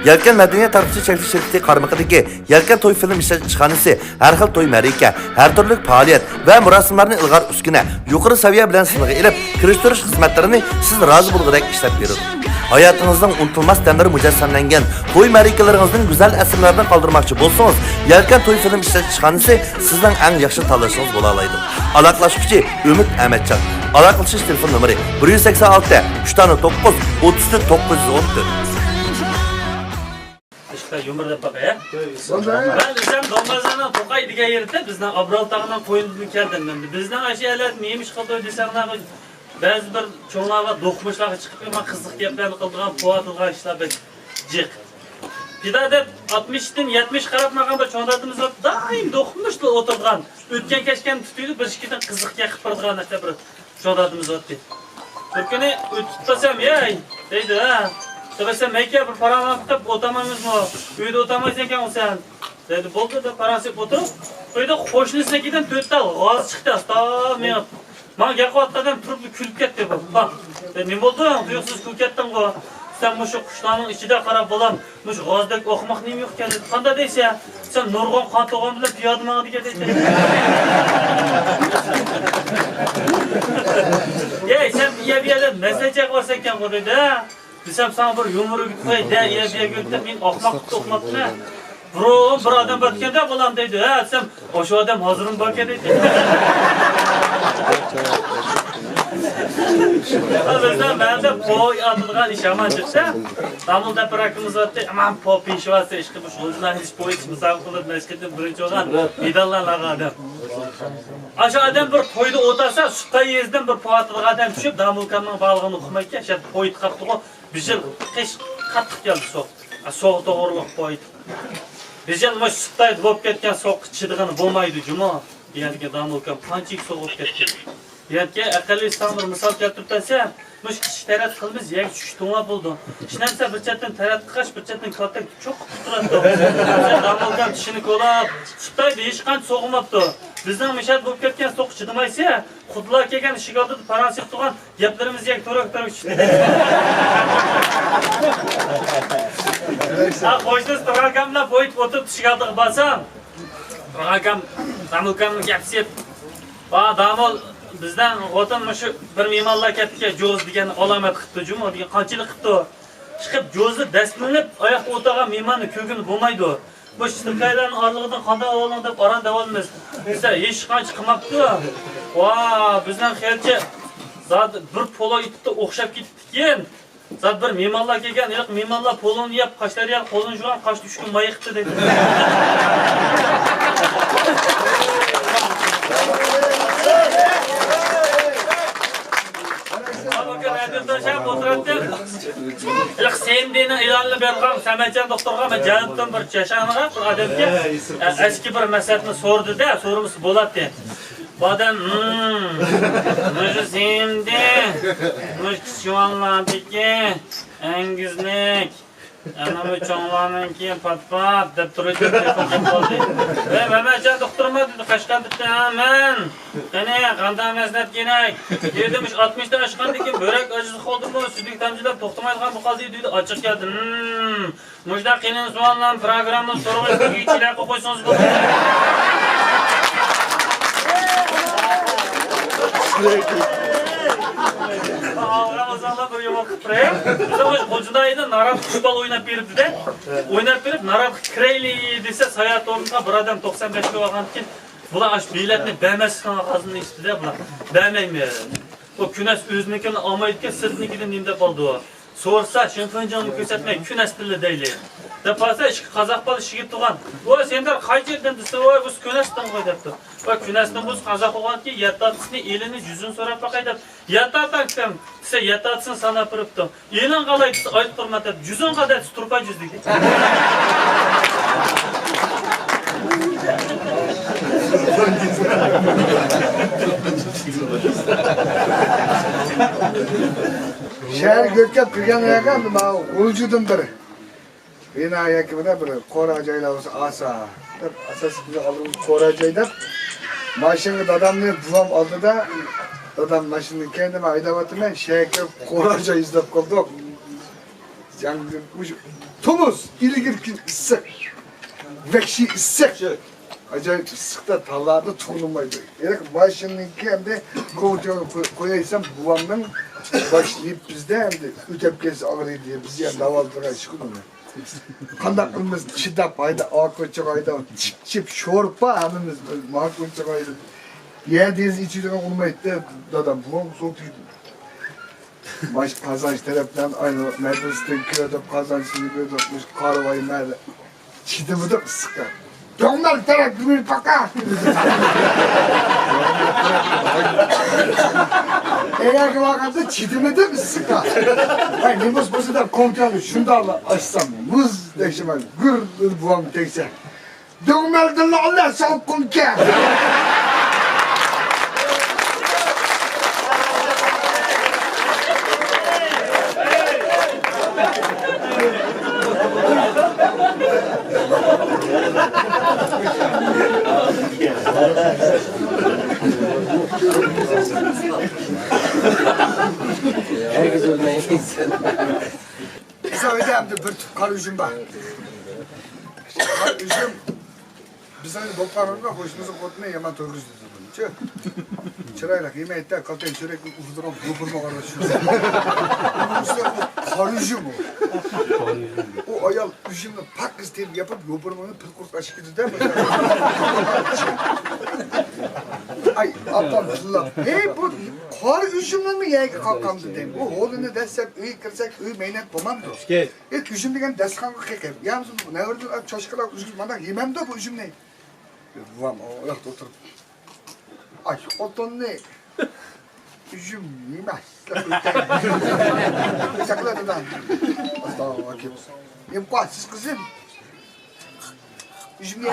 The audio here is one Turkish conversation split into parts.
Yelken Madaniyat Tarqıtı Çekiliş Şirketi qarmaqidagi Yelken to'y film ishlab har xil to'y ma'raka, har turli faoliyat va murosimlarni ilg'or uskuna, yuqori saviya bilan sinig'i ilib, kirishtirish xizmatlarini siz rozi bo'lg'idek ishlab beradi. Hayatınızdan unutulmaz tanrı mücessemlengen toy mərikələrinizin güzel əsrlərdən qaldırmakçı bolsanız, Yelken toy film işlətişxanası sizden en yaxşı tanlaşınız bo'lalaydı. Alaqlaşqıcı Ümit Ahmetcan. Alaqlaşış telefon nömrəsi 186 309 34 914. İşte yumurda bak ya. Ben sen Domazan'dan Tokay diye yerde bizden Abral Tağı'ndan koyunduğunu keldim ben. Bizden aşağılar neymiş kaldı desem ne bazı bir çoğunluğa dokmuşlar çıkıp ama kızlık yaplarını kıldırgan poğatılgan işler bir cık. Bir daha da 60'dan 70 karatmagan bir çoğunladığımız var. Daim dokmuşlar oturgan. Ötken keşken tutuydu bir şekilde kızlık yakıp pırdıgan işte bir çoğunladığımız var. Türküne ötütmesem ya deydi ha. Tabii sen meyke bir paranı alıp otamamız mı? Uyda otamayız eken o sen. Dedi boldu da parası oturup. Uyda hoşnusuna giden dörttal gaz çıktı. Tamam ya. Bana yakıvatlardan turup külüp gitti bu. Bak. Ne oldu? Duyuksuz külüp gittin bu. Sen bu şu kuşların içinde karab bulan. Bu gazdaki okumak neyim yok geldi. Kanda deyse ya. Sen Nurgon Kantoğan bile piyadım ağa diye deyse. Ya sen bir yerden mesajak varsa eken bu dedi ha. Desem sana bir yumru gitmeyi de ya bir gökte min akmak tutmadı ne? Bro bir adam batkende bulan dedi ha desem o şu adam hazırım bakya dedi. Bizden ben de po atılgan iş aman çıksa Damılda bırakımız vardı aman po pişi varsa işte bu şundan hiç po içimiz avkılıp mesketin birinci olan idallarla adam. Aşağı adam bir toyda otarsa sütta yezden bir po atılgan adam düşüp Damılkanın balığını okumayken şöyle poyut kaptı o bir yıl hiç katlık geldi soğuk. Soğuk doğruluk poyut. Bir yıl bu süttaydı bop ketken soğuk çıdığını bulmaydı cuma. Yani ki Damılkan pançik soğuk ketken. Yani ki akıllı İstanbul misal keltirtse, muş kişi terat kılmız yer çüştüğüne buldu. İşlemse bir çetin terat kaç bir çetin kaltak çok tutturdu. Damılgan dişini kolap, süttaydı hiç kanç soğumaptı. Bizden mişat bulup ketken soğuk çıdımaysa, kudular kegen ışık aldı paransı tuğan, yaplarımız yer torak çıktı. Hoşnuz Torakam'la boyut oturup ışık aldık basam. Torakam, Damılgan'ın yapısı Damıl bizden otanmış bir mimarlar ketdi joz degan alamat qildi juma degan qanchalik qildi chiqib jozni dastinlab oyoqqa o'tirgan mimarni ko'gini bo'lmaydi bu shirkaylarning orlig'idan qanday olalım deb aran davolmiz desa hech qancha qilmabdi va bizdan xerchi zat bir polo itibdi o'xshab ketibdi zat bir mimarlar kelgan ilk mimarlar poloni yeb qashlariga qo'lini juvgan qashni 3 kun mayiqdi dedi. İlk sendeni ilanlı bergam Sametcan doktorga men janibdan bir chashanaga bir odamga eski bir maslahatni so'rdi-da, so'rimiz bo'ladi. Bu odam "Müjü sendi, müjü kishonlardiki, angizlik, ana bu cho'nglarniki pat-pat deb turib qoldi. Ve Mehmetcan doktorma dedi, Qashqarda men qani qanday maslahat kerak? Dedim 60 dan oshgandan börek ajiz qoldimmi, sudlik tamjilab to'xtamaydigan bu qaziy dedi, ochiq keldi. Mujda qiyin savollar programmani so'rag'ich ichiga qo'ysangiz bo'ladi. Ramazan'da bir yo'q qilib biz Xo'jadayda Narat Qushbal o'ynab beribdi-da. O'ynab berib Narat Kreyli desa sayat o'rniga bir odam 95 ga olgan ekan. Bular ash biletni bermasdan qazini istidi bular. Bermaymi? O Künes o'znikini olmaydi, siznikidan nimda qoldi o. So'rsa Shimfinjonni ko'rsatmay Künes tilida deyli. Deb qolsa ish qozoq bola ishga turgan. O senlar qaysi yerdan desa, "Voy, biz Künesdan qo'y" debdi. Va Künesdan biz qozoq bo'lganki, yatatishni elini yuzini so'rab boqay deb. Yatatakdan desa, yatatsini sanab turibdi. Elin qalay desa, aytib turmadi deb. Yuzin qadar turpa yuzdik. Şehir gökep kirgan yakan ma uljudim bir. Bina yakibida bir qora joylar asa. Asosiy olib qora joyda mashina dadamni buvam oldida dadam mashinani kendime aydavatman shehirga qora joy izlab qoldik. Yani Tomuz, ilgirkin ısık. Vekşi ısık. Acayip ısıkta tallarda tuğulmaydı. Eğer başınınki hem de kovutuyor koyaysam babamdan başlayıp bizde hem de ütepkesi ağrıyor diye bizi yani davaldıra çıkıyor. Kandaklımız çıdap ayda ağakoçak ayda çip çip şorpa hanımız ağakoçak ayda. Yerdeyiz içinden olmaydı dadam babam soğuk yedi. Baş kazanç tarafından aynı meclisten köyde kazançını gördükmüş karvayı merle. Çidimi de sıkar. Donlar taraf bir paka. Eğer ki vakada çidimi de mi sıkar? Hayır nüfus bası da kontrolü şundarla açsam muz deşemez. Gır buam tekse. Donlar da Allah sal kunke. Herkes ölmeyi insin. Bize ödemdi bir kar üzüm var. Kar üzüm biz hani doktorlarla hoşumuza kotuna yaman törgüz dedi bunu. Çırayla yemeği de kalten çörek uzduram yopurma kardeşim. Kar üzüm o. O ayal üzümle pak isteyip yapıp yopurmanın pıl kurt aşık gidiyor değil mi? Ay ablam zılla. Hey bu kar üzümle mi yayga kalkamdı deyim. Bu oğlunu desep, iyi kırsek, iyi meynet bulmamdı. Et üzüm degen deskanı kekep. Yalnız ne ördün çoşkalar üzüm bana yemem de bu üzüm ne? Vam o ayakta oturup. Ay oton ne? Üzüm yemez. Sakladı da. Astagfirullah. Yem kuatsız kızım. Üzüm ye.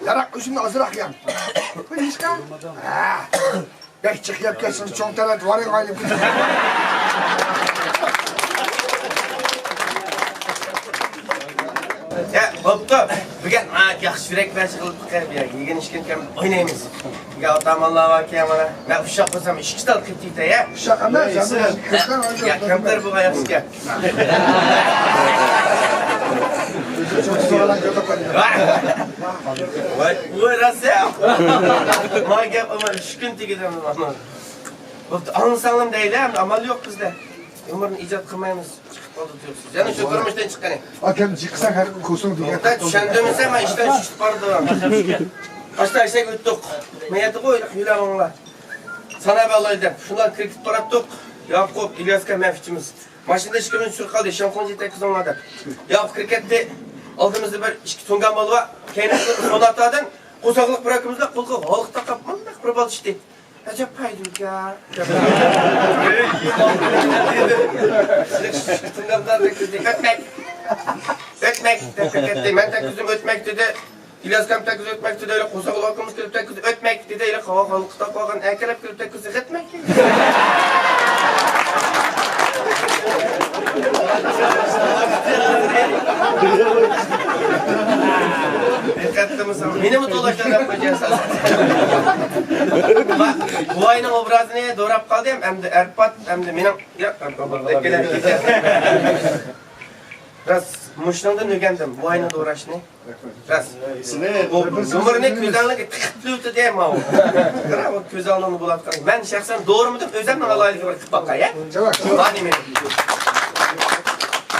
Yarak üzümle azırak yan. Bu ne işkan? Bek çık yap gelsin çoğun talat varın ayrı. Ya boptu. Bugün yaxshi yurak bilan qilib chiqib yegan ishgan kam o'ynaymiz. Ya otamanlar vaka mana. Men uşaq bo'lsam ishki tal qilib ketay ya. Uşak ama sen Ya kamtar bu yaxshi. çok sonradan göbek alıyor. Voy, bu rasa. Ma gap ama 3 kun tegidan mana. Boptu anlasanlam deydi, amal yo'q bizda. Umrni ijod qilmaymiz. Chiqib qoldi deyapsiz. Yana shu turmushdan chiqqan. Akem çıksak her kusum diye. Hatta tushundimsa men ishdan chiqib bordim. Başta ishga o'tdik. Meyati qo'y, yularinglar. Sanab Alloydan shundan kirib boratdik. Yoqub, İlyaska mafchimiz. Mashinada ishkimin tushib qoldi, shamxon yetakizonlarda. Yoqub kirkatdi. Oldimizda bir ikki tungan bo'lib, keyin sonatadan qo'saqliq bırakımızda qulqi holiqda qapmanda qurib olishdi. Acaba payduka. Tunganlar dedi, ötmek dedi, men tekizim ötmek dedi. İlyaskam tekiz ötmek dedi, öyle qo'saqliq oqimiz kirib tekiz ötmek dedi, öyle qova holiqda qolgan akrab kirib tekiz etmek. Meni mi dolaşlardan koyacaksın? Bu ayının obrazını doğrap kaldım. Hem de Erpat hem de benim... Ya, biraz muşlandan öğrendim. Bu ayının doğraşını. Biraz. Ömrüne güzelliği tıkıtlıydı diyeyim ama. O güzelliğini bulup kaldım. Ben şahsen doğru muydum? Özlemle alaylı bir bakayım. Bani benim.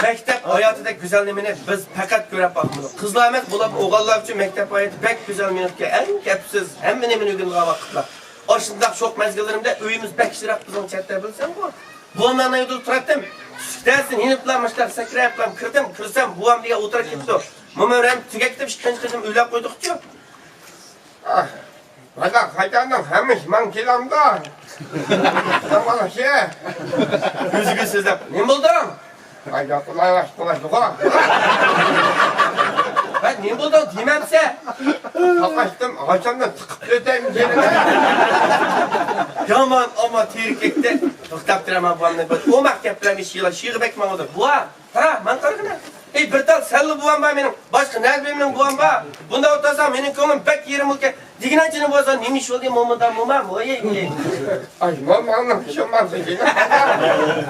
Mektep hayatında güzelliğini biz fakat görüp bakmıyoruz. Kızlar emas, bular oğullar için mektep hayatı pek güzel minutga, en kepsiz, hem benim günlük vakitler. O şundaq çok mezgillerimde öyümüz pek şirak bizon chatta bilsem bu. Bu andan ayıdır turattım. Dersin hiniplanmışlar, sakrayıplam, kirsem buam diye oturup gitti. Mümürem tügektim, şıkkın kızım öyle koyduk diyor. Ah, bak haytanım hemiş man kilamda. Tamam şey. Yüzgü sizden. Ne buldum? Ay ya kolay doğa. Ben ne buldum dememse. Kalkaçtım ağaçımdan tıkıp öteyim yerine. Yaman ama terkekte. Tıktap duramam bu anne. O mekteplerim iş yıla şiir bekmem odur. Bu ha, ben kargına. Bir tal selli buvam var benim. Başka nerede buvam var? Bunda otursam benim konuum pek yerim ülke. Diğinancını bozan neymiş oluyor mumudan mumam o ye. Ay mama anlamışım ben seni.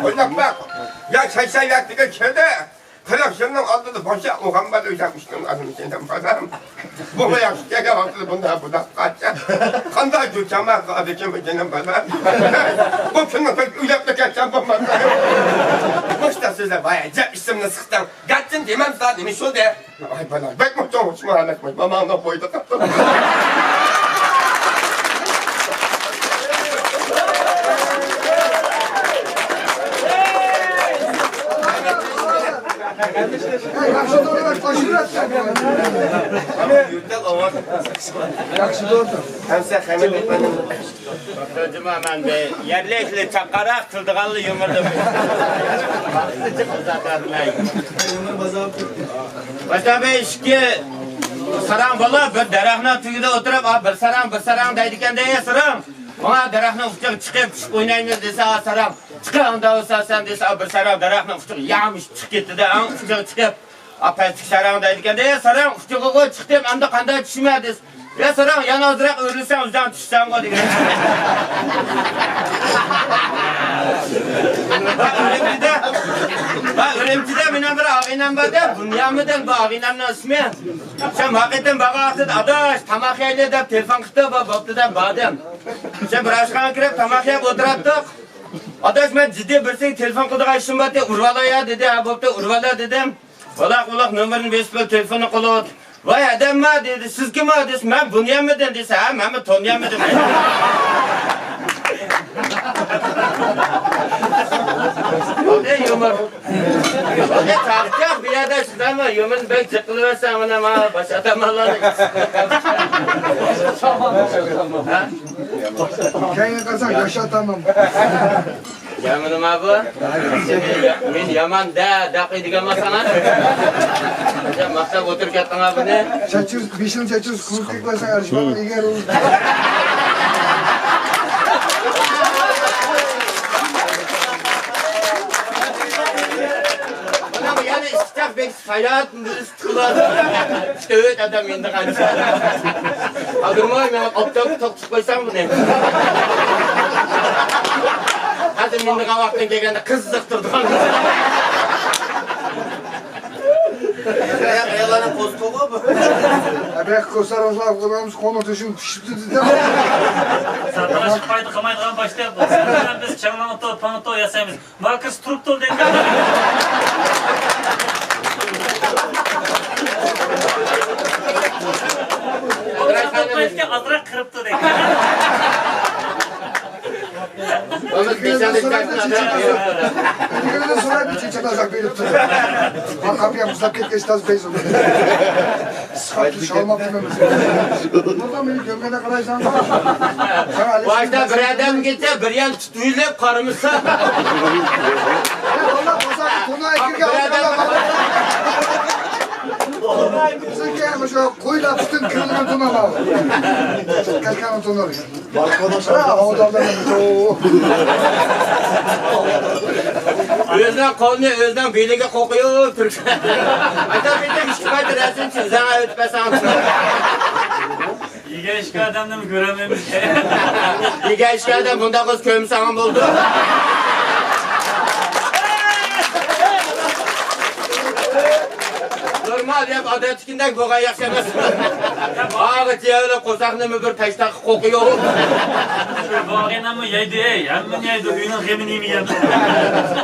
Oynak bak. Ya sen yaktık köyde. Televizyondan aldı da boşa Muhammed özenmiştim adını senden pazarım. Bu yaşta kaldı bunda bu da kaçacak. Kanda tutacağım kardeşim senin pazar. Bu kınlı pek ülepte kaçacağım bu pazar. Boşta söze bayağı cep isimle sıktan. Kaçtın demem daha demiş oldu. Ay bana bek mi çok hoşuma anlatmış. Babam da boyda kaptı. Yaxshi doğrular, koşular. Yurtdal ovoz. Yaxshi doğrular. Hemse hemen etmedim. Sözüm hemen be, yerlikli çakarak tırdıqallı yumurdu. Başta be işki sarang bola bir daraxtning tugida o'tirib, bir sarang deydigan deya sarang. Ona daraxtning uchiga chiqib o'ynaymiz desa, sarang chiqa unda o'sasan desa, bir sarang daraxtning uchiga yamış chiqib ketdi-da, uchiga chiqib apastik sarang deydigan deya sarang uchiga chiqdim, endi qanday tushma desa. Ya sarang yana ozroq o'rilsam, o'zdan tushsam go degan. Öğrencide benim bir ağinam vardı, Bunyamin'den bu ağinamın ismi. Sen hakikaten bana artık adaş, tamak yayla da telefon kıtı babaptıdan bağdım. Sen bir aşkına girip tamak yayıp oturattık. Adaş ben ciddi birisi telefon kıtığa işim vardı, Urvala ya dedi, babapta Urvala dedim. Kulak numarını besbel telefonu kulu. Vay adam mı dedi, siz kim o dedi, ben Bunyamin'den dedi, ha ben Tonyamin'den. Ne yumur? Ne kalkacak bir yerde şuradan mı? Yumurun bek çıkılıversen bana başlatam Allah'ını. Keyin qilsang yashataman. Yamanım abi. Men yaman da qiydigan masana. Sen maqtab o'tirib ketding abi ne? 500 kurtik qilsang arishmoq egar u. Yani istek bek hayat istikladı. Evet adam endi qancha. Adırmay men optok tok qo'ysam buni. Hadi endi qavaqdan kelganda qiziqtirdim. Yalanın postu bu. Bek ko'rsarozlar qo'yamiz, qonun tushib pishibdi dedi. Satranç paydı qilmaydigan boshlayapti. Sizlar biz changlanto, panato yasaymiz. Markos turibdi deydi. Oqaytga azroq kiribdi deydi. Onu bizden istersin adam. Elimden sonra bir çiçek alacak belirtti. Bak kapıya muzlak ketkeç taz beyz oldu. Sıkıntı çalmak dememiz. Buradan beni gömgene karaysan. Başta bir adam gitse bir yan tutuyla karımızsa. Valla pazar konuğa ekirge Bizimki ama şu koyla tutun kırılgan tunar abi. Kalkanın tunar. Balkona şara odalarına o. Özden kolunu özden belige kokuyor Türk. Hatta bir de iştibat resim çizene ötmesen. İyi işki adamını mı görememiş ki? Bir gençlerden bunda kız köyüm sana buldu. Normal ya adetikinden kokan yaşamaz. Ağıt ya öyle kozaklı mı bir peştaki kokuyor. Bağına mı yedi ey? Hemen yedi. Oyunun gemini mi yedi?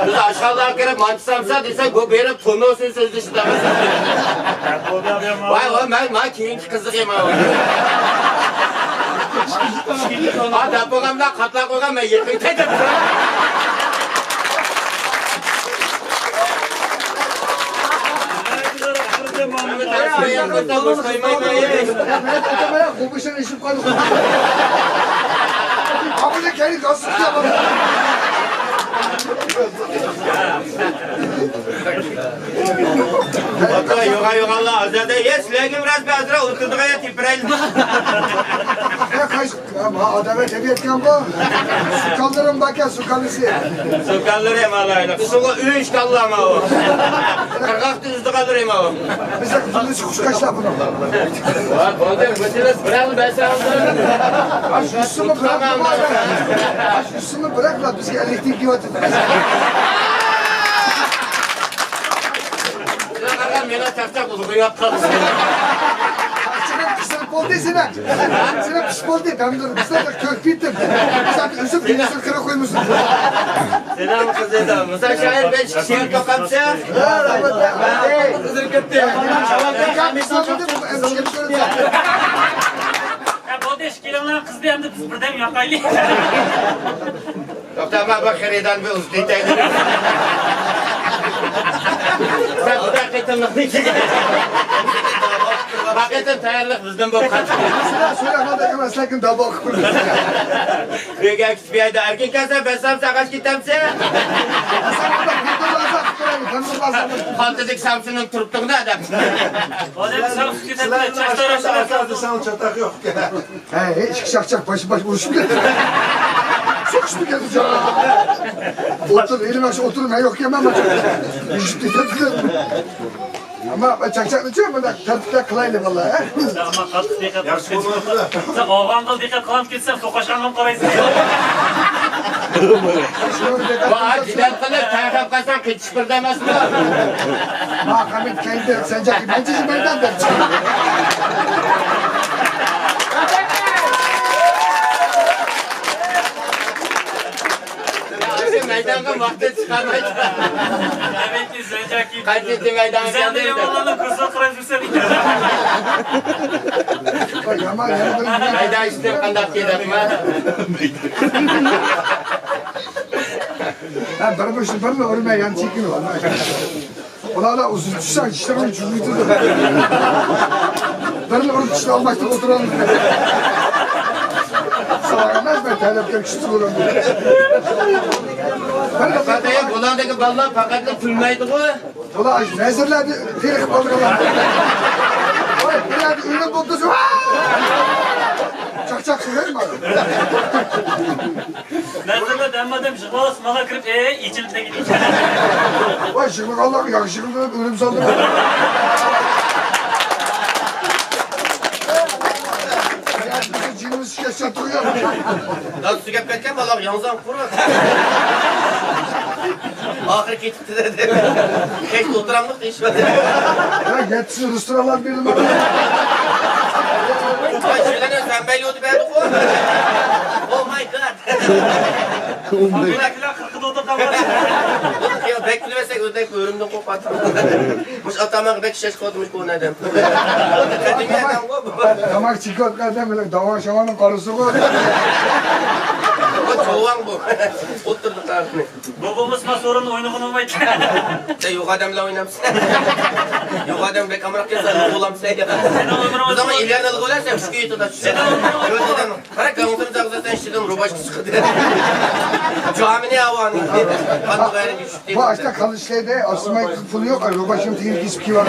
Biz aşağıdan gelip mantısamsa dese bu benim tonosun söz dışında. Vay vay ben keyinki kızık yemem. Hatta programda katla koygan ben yetmek tedim. Kopuşun işim koydu. Abi de kendi kasık yapalım. Yoga Allah azade yes lakin biraz bazra oturduğu ya tiprayım. Ya kaç Ama adama tabi etken bu. Su kaldırın bakın su kalısı. Su kaldırayım alaylık. Suyu 3 kallama o. Kırgaktı üzdü kaldırayım o. Biz de kutuluş kuş kaçla bunu. Bodem götürüz bırak ben sana aldırırım. Aş üstümü bırak Tamam. baba. Aş üstümü bırak la biz elektrik diyor. Kırgak beni çarçak olur. Yaptalım. Sen bol değil sen. Sen pis bol değil. Ben de sen de kök bittim. Sen üzüp denizin kıra koymuşsun. Selam kızım. Musa şair 5 kişilik tokamsa. Ha rahmet. Ben de kızım gitti. Ya bu deş kilolar kızdı hem de biz birden yakaylı. Doktor ama bak heridan bir usta iteydim. Sen bu da kıytınlık ne ki? Paketin tayarlık bizden bu kaç. Söyle hadi kımasın da bak. Rüge kütüphiyede erkek kasa besam sakaş kitemse. Haltıdık Samsun'un turptuğunu adam. O demiş sen sütüne çaşlar aşağıda. Sen çatak yok. He hiç şak başı vuruşum geldi. Sokuştu geldi canım. Otur elim aşağı oturun ben yok yemem. Ama ben çakçaklı diyorum ben de tertipler kılaylı vallahi. Ama kalk dikkat sen oğlan kıl dikkat kalıp gitsen sokaşkanım koraysın. Bu aciden kılıp tayakam kasan kıç kırdamaz mı? Mahkamet kendi sence ben çizim benden de. Meydandan vakti çıkarmayı. Evet ki Zencaki. Kaç etti meydana Sen de geldi. yamanlarla kırsal kırayırsan iki. Bak ama yani Meydan işte kandak yedim ha. ben bana başını bana oraya yan çekin vallahi. Ona da uzun tutsak işte onun cümleti de. Ben de onu işte almakta oturalım. Sağlamaz ben talepten küçük olalım. Ben de Kataya bulandaki ballar paketli tülmeydi bu. Ulan nezirlerdi, firik baldıralar. Oy, bir ürün buldu. Çak söylerim bana. Nezirle denmeden şıkla ısmala kırıp içilip de gidiyor. Vay şimdi Allah'ım yakışıklı ürün sandım. Cinimiz şişe duruyor. Lan su gep ketken balam yanzan kuru. Ahir ketipti dedi. Hiç oturamlık da içmedi. Ya yetsin restoranlar bir numara. Ay şöyle sen belli oldu ben de oh my god. Bırakılar kırkıda oturdan var. Ya beklemesek ödek örümden kopartır. Muş atamak bek şeş kodmuş bu neden. Kadın adam bu. Damak çikolatlardan böyle dava şamanın karısı bu. O çoğan bu. Oturduk tarafını. Babamız masorun oyunu olmaydı. Sen yok adamla oynamışsın. Yok adam bek amrak yazar. Oğlam seydi. O zaman ileride olarsa şu köyü tutar. Sen oğlum. Para kamutanın zağıza sen şirin robaş çıkıdı. Camine havanı. Kanlı gayrı düştü. Bu açta kalışlarda asılmayı kıpılı yok. Robaşım değil kiski var.